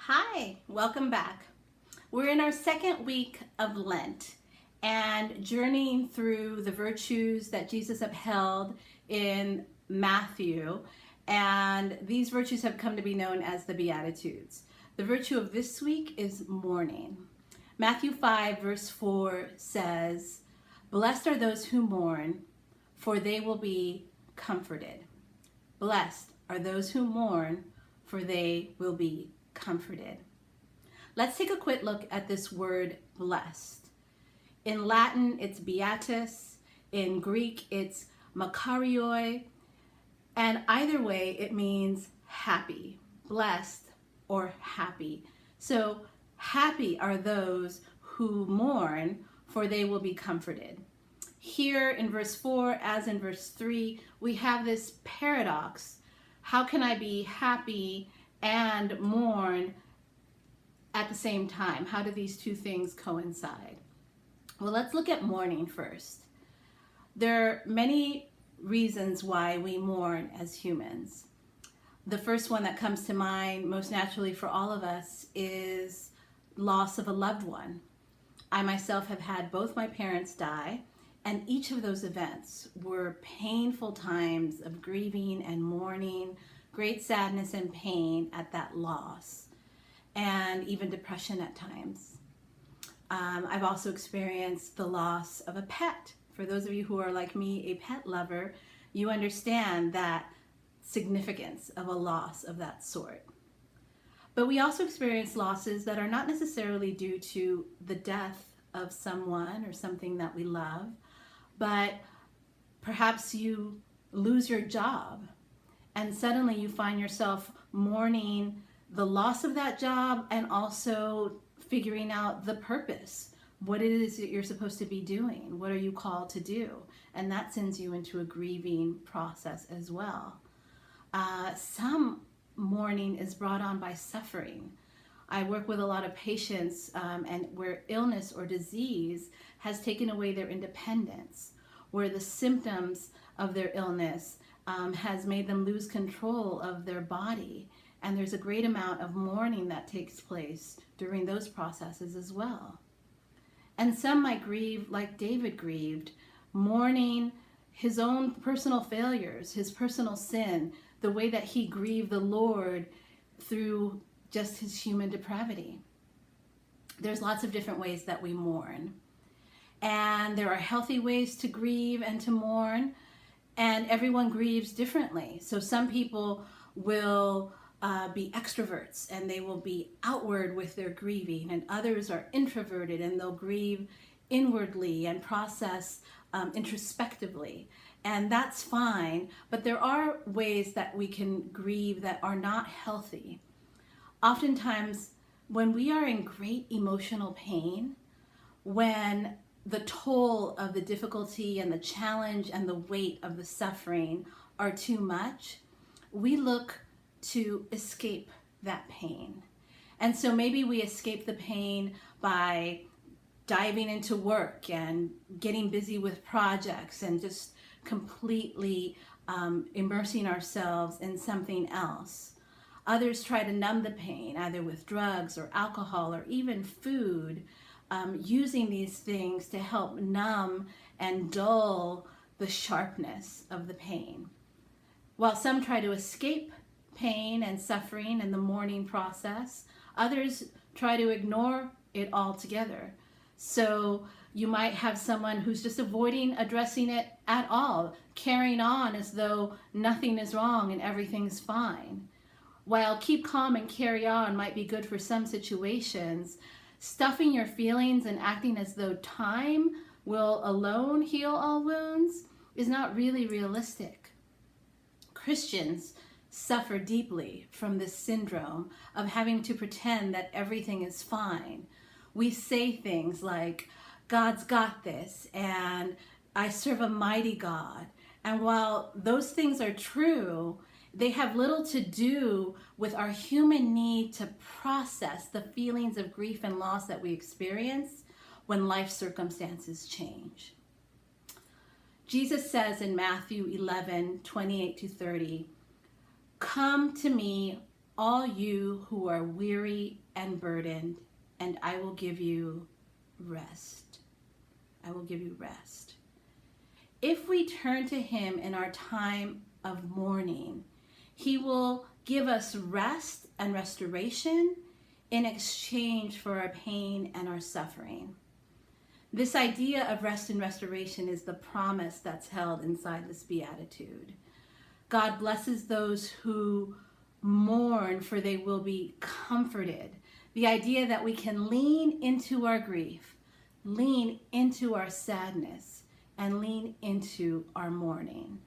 Hi, welcome back. We're in our second week of Lent and journeying through the virtues that Jesus upheld in Matthew. And these virtues have come to be known as the Beatitudes. The virtue of this week is mourning. Matthew 5 verse 4 says, "Blessed are those who mourn, for they will be comforted." Blessed are those who mourn, for they will be comforted. Let's take a quick look at this word blessed. In Latin, it's beatus. In Greek, it's makarioi. And either way, it means happy, blessed, or happy. So happy are those who mourn, for they will be comforted. Here in verse 4, as in verse 3, we have this paradox. How can I be happy and mourn at the same time? How do these two things coincide? Well, let's look at mourning first. There are many reasons why we mourn as humans. The first one that comes to mind most naturally for all of us is loss of a loved one. I myself have had both my parents die, and each of those events were painful times of grieving and mourning, great sadness and pain at that loss, and even depression at times. I've also experienced the loss of a pet. For those of you who are like me, a pet lover, you understand that significance of a loss of that sort. But we also experience losses that are not necessarily due to the death of someone or something that we love, but perhaps you lose your job and suddenly you find yourself mourning the loss of that job and also figuring out the purpose, what it is that you're supposed to be doing, what are you called to do, and that sends you into a grieving process as well. Some mourning is brought on by suffering. I work with a lot of patients and where illness or disease has taken away their independence, where the symptoms of their illness has made them lose control of their body. And there's a great amount of mourning that takes place during those processes as well. And some might grieve like David grieved, mourning his own personal failures, his personal sin, the way that he grieved the Lord through just his human depravity. There's lots of different ways that we mourn. And there are healthy ways to grieve and to mourn, and everyone grieves differently. So some people will be extroverts and they will be outward with their grieving, and others are introverted and they'll grieve inwardly and process introspectively. And that's fine, but there are ways that we can grieve that are not healthy. Oftentimes, when we are in great emotional pain, when the toll of the difficulty and the challenge and the weight of the suffering are too much, we look to escape that pain. And so maybe we escape the pain by diving into work and getting busy with projects and just completely immersing ourselves in something else. Others try to numb the pain, either with drugs or alcohol or even food, using these things to help numb and dull the sharpness of the pain. While some try to escape pain and suffering and the mourning process, others try to ignore it altogether. So you might have someone who's just avoiding addressing it at all, carrying on as though nothing is wrong and everything's fine. While keep calm and carry on might be good for some situations, stuffing your feelings and acting as though time will alone heal all wounds is not really realistic. Christians suffer deeply from this syndrome of having to pretend that everything is fine. We say things like, "God's got this," and "I serve a mighty God." And while those things are true, they have little to do with our human need to process the feelings of grief and loss that we experience when life circumstances change. Jesus says in Matthew 11:28-30, "Come to me, all you who are weary and burdened, and I will give you rest. I will give you rest. If we turn to him in our time of mourning, he will give us rest and restoration in exchange for our pain and our suffering. This idea of rest and restoration is the promise that's held inside this beatitude. God blesses those who mourn, for they will be comforted. The idea that we can lean into our grief, lean into our sadness, and lean into our mourning.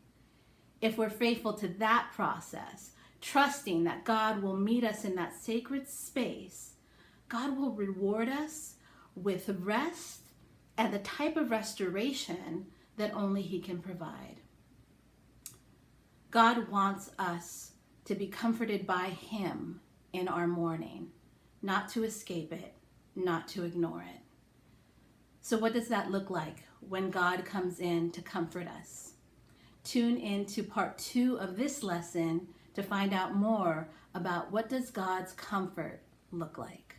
If we're faithful to that process, trusting that God will meet us in that sacred space, God will reward us with rest and the type of restoration that only he can provide. God wants us to be comforted by him in our mourning, not to escape it, not to ignore it. So what does that look like when God comes in to comfort us? Tune in to part 2 of this lesson to find out more about what does God's comfort look like.